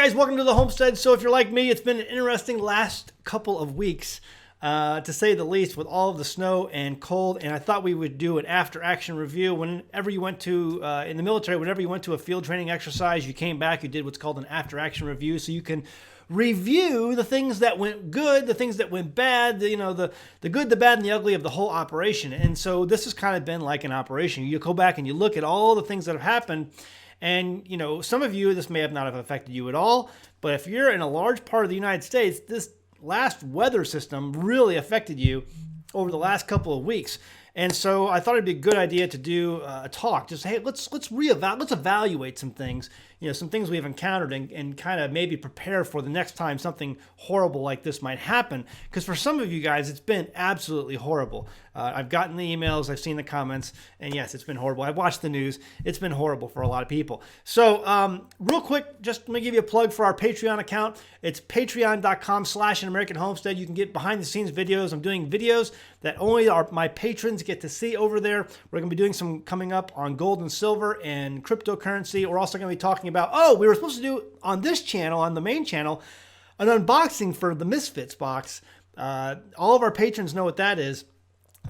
guys, welcome to the Homestead. So if you're like me, it's been an interesting last couple of weeks, to say the least, with all of the snow and cold. And I thought we would do an after-action review. Whenever you went to, in the military, whenever you went to a field training exercise, you came back, you did what's called an after-action review. So you can review the things that went good, the things that went bad, the good, the bad, and the ugly of the whole operation. And so this has kind of been like an operation. You go back and you look at all the things that have happened. And, some of you, this may have not have affected you at all, but if you're in a large part of the United States, this last weather system really affected you over the last couple of weeks. And so I thought it'd be a good idea to do a talk. Just, hey, let's evaluate some things, some things we've encountered and kind of maybe prepare for the next time something horrible like this might happen. Because for some of you guys, it's been absolutely horrible. I've gotten the emails, I've seen the comments, and yes, it's been horrible. I've watched the news. It's been horrible for a lot of people. So real quick, just let me give you a plug for our Patreon account. It's patreon.com/AnAmericanHomestead. You can get behind the scenes videos. I'm doing videos that only my patrons get to see over there. We're going to be doing some coming up on gold and silver and cryptocurrency. We're also going to be talking about, we were supposed to do on this channel, on the main channel, an unboxing for the Misfits box. All of our patrons know what that is.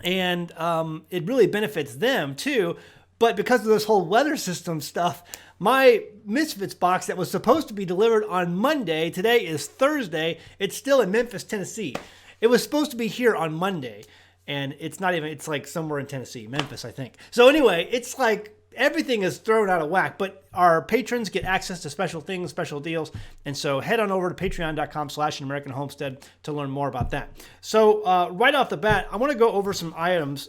And it really benefits them too. But because of this whole weather system stuff, my Misfits box that was supposed to be delivered on Monday, today is Thursday, it's still in Memphis, Tennessee. It was supposed to be here on Monday, and it's not even, it's like somewhere in Tennessee, Memphis, I think. So anyway, it's like everything is thrown out of whack, but our patrons get access to special things, special deals. And so head on over to patreon.com/AnAmericanHomestead to learn more about that. So right off the bat, I want to go over some items.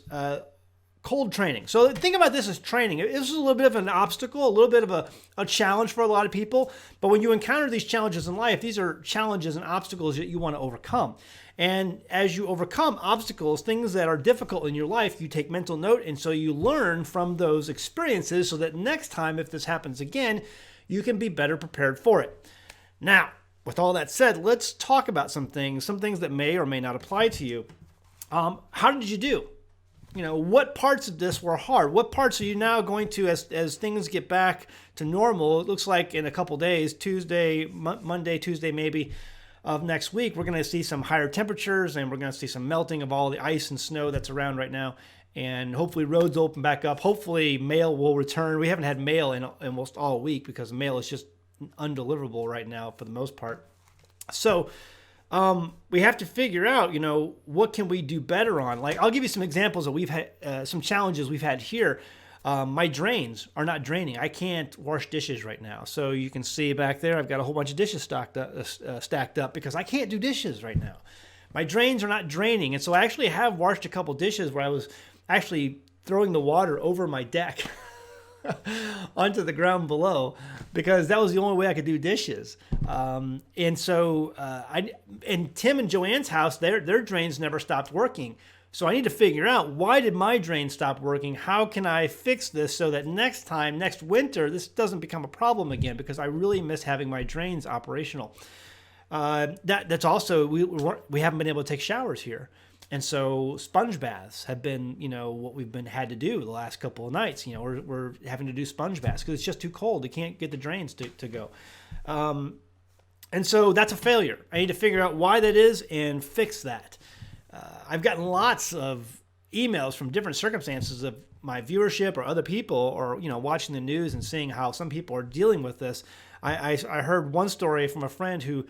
Cold training. So think about this as training. This is a little bit of an obstacle, a little bit of a challenge for a lot of people. But when you encounter these challenges in life, these are challenges and obstacles that you want to overcome. And as you overcome obstacles, things that are difficult in your life, you take mental note. And so you learn from those experiences so that next time, if this happens again, you can be better prepared for it. Now, with all that said, let's talk about some things that may or may not apply to you. How did you do? What parts of this were hard? What parts are you now going to, as things get back to normal? It looks like in a couple days, Monday, Tuesday maybe, of next week, we're going to see some higher temperatures and we're going to see some melting of all the ice and snow that's around right now. And hopefully roads open back up. Hopefully mail will return. We haven't had mail in almost all week because mail is just undeliverable right now for the most part. So we have to figure out, what can we do better on? Like, I'll give you some examples that we've had, some challenges we've had here. My drains are not draining. I can't wash dishes right now. So you can see back there, I've got a whole bunch of dishes stacked up because I can't do dishes right now. My drains are not draining. And so I actually have washed a couple dishes where I was actually throwing the water over my deck onto the ground below because that was the only way I could do dishes. And so in Tim and Joanne's house, their drains never stopped working. So I need to figure out, why did my drain stop working? How can I fix this so that next winter, this doesn't become a problem again, because I really miss having my drains operational. That's also, we haven't been able to take showers here. And so sponge baths have been, what we've had to do the last couple of nights. We're having to do sponge baths because it's just too cold. We can't get the drains to go. And so that's a failure. I need to figure out why that is and fix that. I've gotten lots of emails from different circumstances of my viewership or other people, or watching the news and seeing how some people are dealing with this. I heard one story from a friend who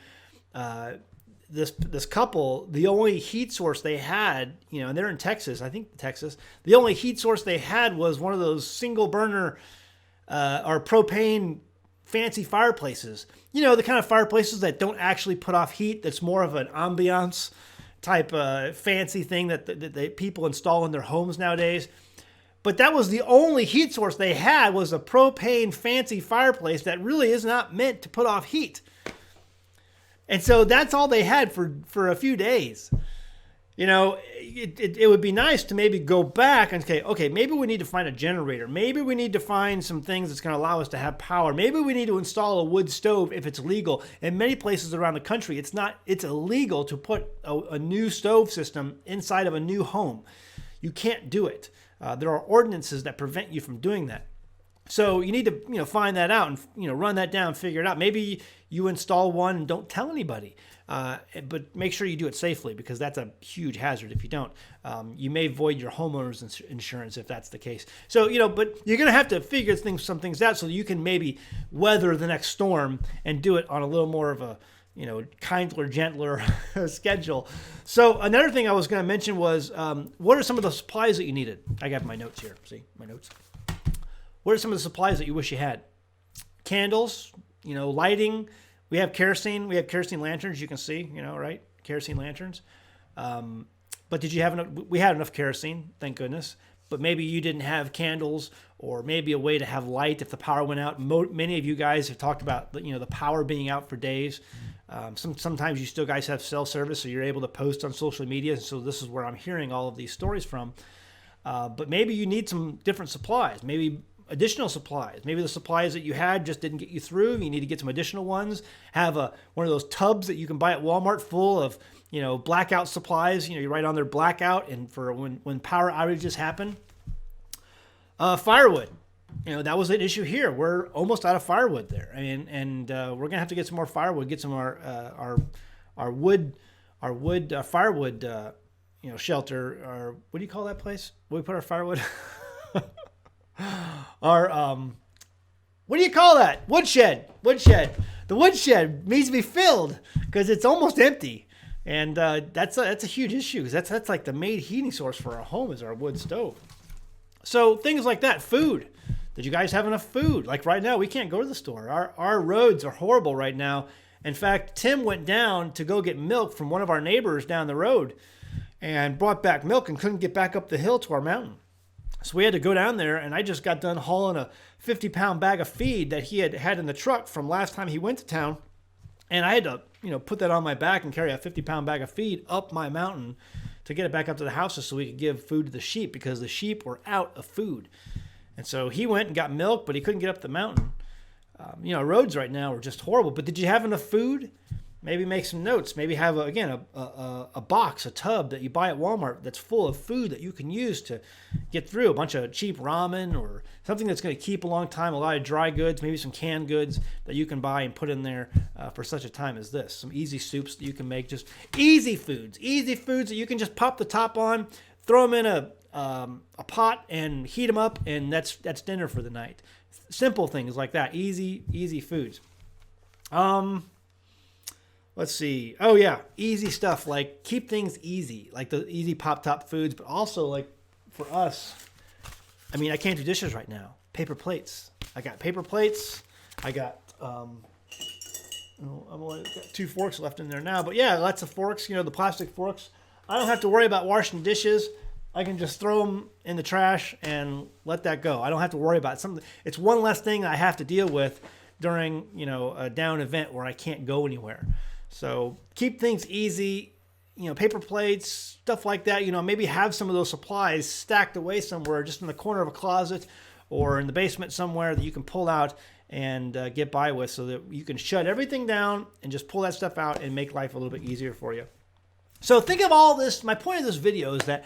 this couple, the only heat source they had, and they're in Texas, I think Texas, the only heat source they had was one of those single burner or propane fancy fireplaces. The kind of fireplaces that don't actually put off heat. That's more of an ambiance type fancy thing that people install in their homes nowadays. But that was the only heat source they had, was a propane fancy fireplace that really is not meant to put off heat. And so that's all they had for a few days. It would be nice to maybe go back and say, okay, maybe we need to find a generator. Maybe we need to find some things that's going to allow us to have power. Maybe we need to install a wood stove if it's legal. In many places around the country, it's illegal to put a new stove system inside of a new home. You can't do it. There are ordinances that prevent you from doing that. So you need to, find that out and, run that down, figure it out. Maybe you install one and don't tell anybody, but make sure you do it safely, because that's a huge hazard if you don't. You may void your homeowner's insurance if that's the case. So, but you're going to have to figure some things out so you can maybe weather the next storm and do it on a little more of a, kinder, gentler schedule. So another thing I was going to mention was, what are some of the supplies that you needed? I got my notes here. See my notes. What are some of the supplies that you wish you had? Candles, lighting. We have kerosene. We have kerosene lanterns. You can see, right? Kerosene lanterns. But did you have enough? We had enough kerosene, thank goodness. But maybe you didn't have candles, or maybe a way to have light if the power went out. Many of you guys have talked about, the power being out for days. Sometimes you still guys have cell service, so you're able to post on social media. So this is where I'm hearing all of these stories from. But maybe you need some different supplies. Maybe additional supplies. Maybe the supplies that you had just didn't get you through. You need to get some additional ones. Have one of those tubs that you can buy at Walmart full of, blackout supplies. You write on there blackout, and for when power outages happen. Firewood. That was an issue here. We're almost out of firewood there. And we're gonna have to get some more firewood. Get some of our wood firewood. Shelter. Or what do you call that place? Where we put our firewood? What do you call that? Woodshed. The woodshed needs to be filled because it's almost empty, and that's a huge issue, because that's like the main heating source for our home is our wood stove. So things like that. Food. Did you guys have enough food? Like right now, we can't go to the store. Our roads are horrible right now. In fact, Tim went down to go get milk from one of our neighbors down the road, and brought back milk and couldn't get back up the hill to our mountain. So we had to go down there, and I just got done hauling a 50-pound bag of feed that he had in the truck from last time he went to town. And I had to, put that on my back and carry a 50-pound bag of feed up my mountain to get it back up to the houses so we could give food to the sheep, because the sheep were out of food. And so he went and got milk, but he couldn't get up the mountain. Roads right now are just horrible. But did you have enough food? Maybe make some notes. Maybe have, a box, a tub that you buy at Walmart that's full of food that you can use to get through. A bunch of cheap ramen or something that's going to keep a long time, a lot of dry goods, maybe some canned goods that you can buy and put in there for such a time as this. Some easy soups that you can make, just easy foods that you can just pop the top on, throw them in a pot and heat them up, and that's dinner for the night. Simple things like that. Easy foods. Let's see. Oh, yeah. Easy stuff. Like, keep things easy. Like the easy pop-top foods. But also, like, for us, I can't do dishes right now. Paper plates. I got paper plates. I got, I've only got 2 forks left in there now. But, yeah, lots of forks. The plastic forks. I don't have to worry about washing dishes. I can just throw them in the trash and let that go. I don't have to worry about something. It's one less thing I have to deal with during, a down event where I can't go anywhere. So keep things easy, paper plates, stuff like that. Maybe have some of those supplies stacked away somewhere, just in the corner of a closet or in the basement somewhere that you can pull out and get by with, so that you can shut everything down and just pull that stuff out and make life a little bit easier for you. So think of all this. My point of this video is that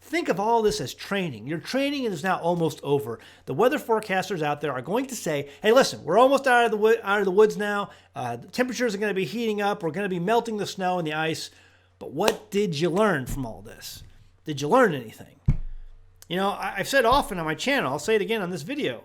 think of all this as training. Your training is now almost over. The weather forecasters out there are going to say, hey, listen, we're almost out of the woods now. The temperatures are going to be heating up. We're going to be melting the snow and the ice. But what did you learn from all this? Did you learn anything? I've said often on my channel, I'll say it again on this video,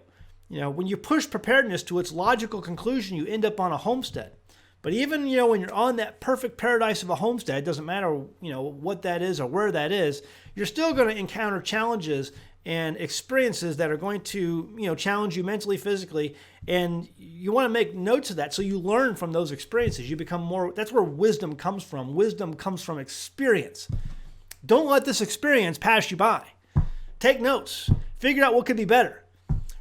when you push preparedness to its logical conclusion, you end up on a homestead. But even, when you're on that perfect paradise of a homestead, it doesn't matter, what that is or where that is, you're still going to encounter challenges and experiences that are going to, challenge you mentally, physically, and you want to make notes of that so you learn from those experiences. You become more, that's where wisdom comes from. Wisdom comes from experience. Don't let this experience pass you by. Take notes. Figure out what could be better.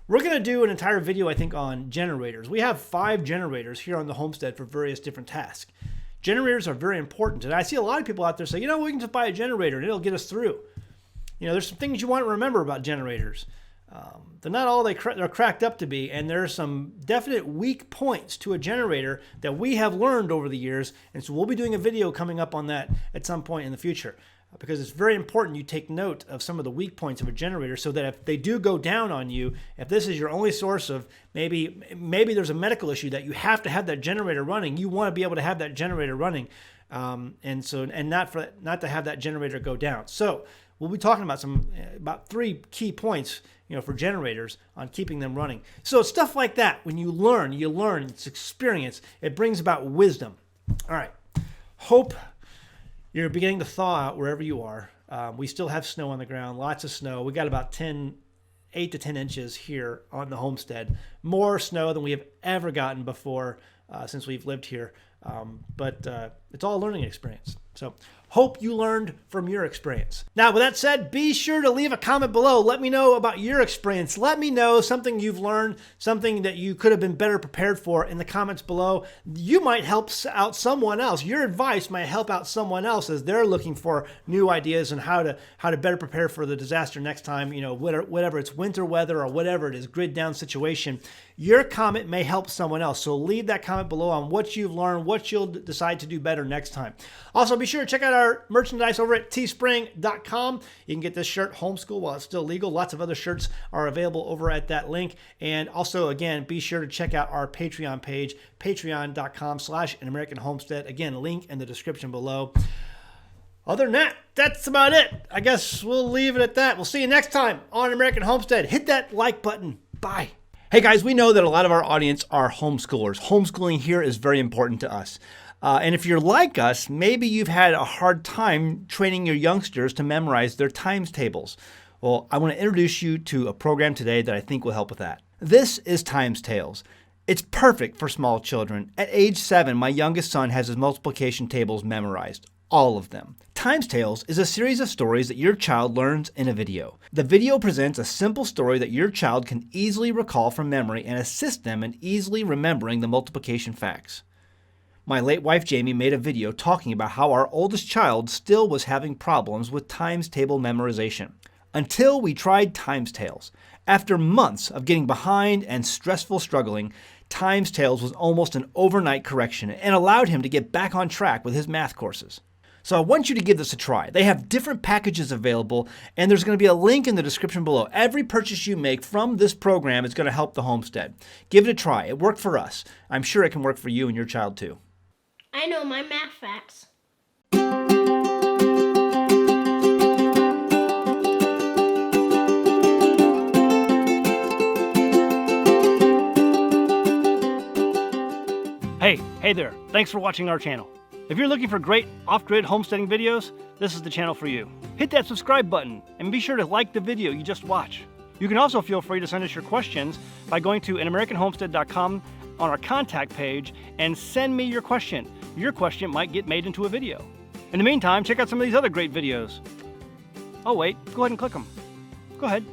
We're going to do an entire video, I think, on generators. We have 5 generators here on the homestead for various different tasks. Generators are very important. And I see a lot of people out there say, we can just buy a generator and it'll get us through. There's some things you want to remember about generators. They're not all they're cracked up to be. And there are some definite weak points to a generator that we have learned over the years. And so we'll be doing a video coming up on that at some point in the future. because it's very important you take note of some of the weak points of a generator so that if they do go down on you, if this is your only source of maybe there's a medical issue that you have to have that generator running, you want to be able to have that generator running, and not to have that generator go down. So we'll be talking about 3 key points, for generators on keeping them running. So it's stuff like that. When you learn, it's experience. It brings about wisdom. All right. Hope you're beginning to thaw out wherever you are. We still have snow on the ground, lots of snow. We got about 8 to 10 inches here on the homestead. More snow than we have ever gotten before since we've lived here. But it's all a learning experience. So hope you learned from your experience. Now, with that said, be sure to leave a comment below. Let me know about your experience. Let me know something you've learned, something that you could have been better prepared for in the comments below. You might help out someone else. Your advice might help out someone else as they're looking for new ideas on how to better prepare for the disaster next time, whatever it's winter weather or whatever it is, grid down situation. Your comment may help someone else. So leave that comment below on what you've learned, what you'll decide to do better next time. Also, be sure to check out our merchandise over at teespring.com. You can get this shirt, Homeschool, while it's still legal. Lots of other shirts are available over at that link. And also, again, be sure to check out our Patreon page, patreon.com/AnAmericanHomestead. Again, link in the description below. Other than that, that's about it. I guess we'll leave it at that. We'll see you next time on American Homestead. Hit that like button. Bye. Hey guys, we know that a lot of our audience are homeschoolers. Homeschooling here is very important to us. And if you're like us, maybe you've had a hard time training your youngsters to memorize their times tables. Well, I want to introduce you to a program today that I think will help with that. This is Times Tables. It's perfect for small children. At age 7, my youngest son has his multiplication tables memorized. All of them. Times Tales is a series of stories that your child learns in a video. The video presents a simple story that your child can easily recall from memory and assist them in easily remembering the multiplication facts. My late wife Jamie made a video talking about how our oldest child still was having problems with times table memorization. Until we tried Times Tales. After months of getting behind and stressful struggling, Times Tales was almost an overnight correction and allowed him to get back on track with his math courses. So I want you to give this a try. They have different packages available, and there's going to be a link in the description below. Every purchase you make from this program is going to help the homestead. Give it a try. It worked for us. I'm sure it can work for you and your child too. I know my math facts. Hey there. Thanks for watching our channel. If you're looking for great off-grid homesteading videos, this is the channel for you. Hit that subscribe button and be sure to like the video you just watched. You can also feel free to send us your questions by going to AnAmericanHomestead.com on our contact page and send me your question. Your question might get made into a video. In the meantime, check out some of these other great videos. Oh wait, go ahead and click them. Go ahead.